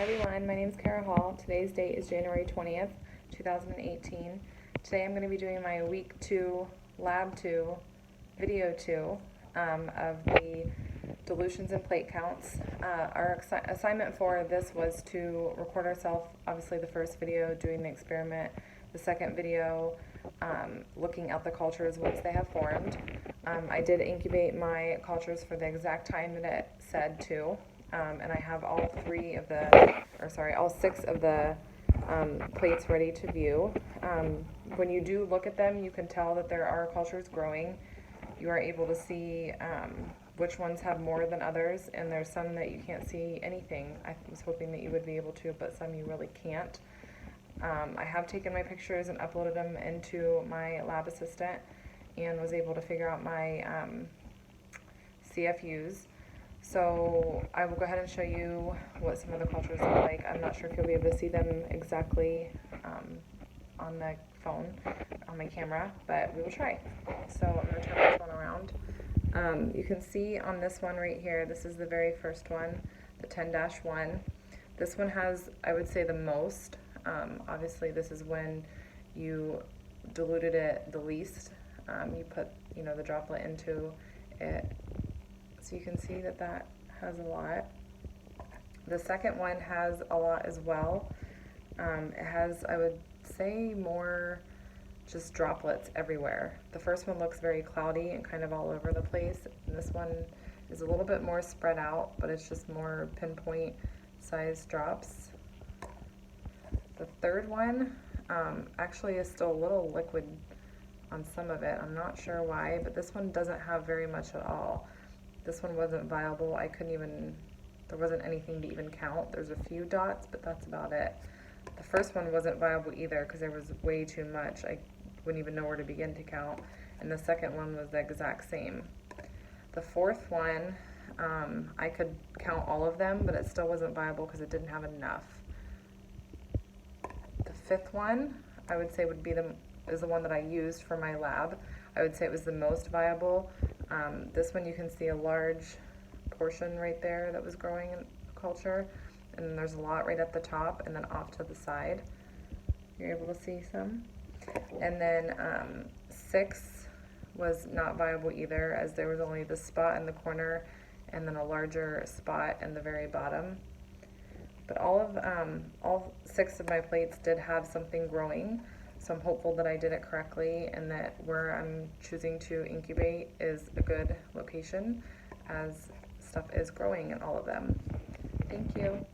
everyone, my name is Kara Hall. Today's date is January 20th, 2018. Today I'm going to be doing my week 2, lab 2, video 2 of the dilutions and plate counts. Our assignment for this was to record ourselves, obviously the first video doing the experiment, the second video looking at the cultures once they have formed. I did incubate my cultures for the exact time that it said to. And I have all 6 of the plates ready to view. When you do look at them, you can tell that there are cultures growing. You are able to see which ones have more than others, and there's some that you can't see anything. I was hoping that you would be able to, but some you really can't. I have taken my pictures and uploaded them into my lab assistant and was able to figure out my CFUs. So I will go ahead and show you what some of the cultures look like. I'm not sure if you'll be able to see them exactly on the phone, on my camera, but we will try. So I'm going to turn this one around. You can see on this one right here, this is the very first one, the 10-1. This one has, I would say, the most. Obviously, this is when you diluted it the least. You put, the droplet into it. So you can see that that has a lot. The second one has a lot as well. It has, I would say, more just droplets everywhere. The first one looks very cloudy and kind of all over the place. And this one is a little bit more spread out, but it's just more pinpoint size drops. The third one actually is still a little liquid on some of it. I'm not sure why, but this one doesn't have very much at all. This one wasn't viable. There wasn't anything to even count. There's a few dots, but that's about it. The first one wasn't viable either because there was way too much. I wouldn't even know where to begin to count. And the second one was the exact same. The fourth one, I could count all of them, but it still wasn't viable because it didn't have enough. The fifth one, I would say is the one that I used for my lab. I would say it was the most viable. This one you can see a large portion right there that was growing in culture, and there's a lot right at the top and then off to the side. You're able to see some. And then 6 was not viable either, as there was only the spot in the corner and then a larger spot in the very bottom. But all 6 of my plates did have something growing. So I'm hopeful that I did it correctly and that where I'm choosing to incubate is a good location, as stuff is growing in all of them. Thank you.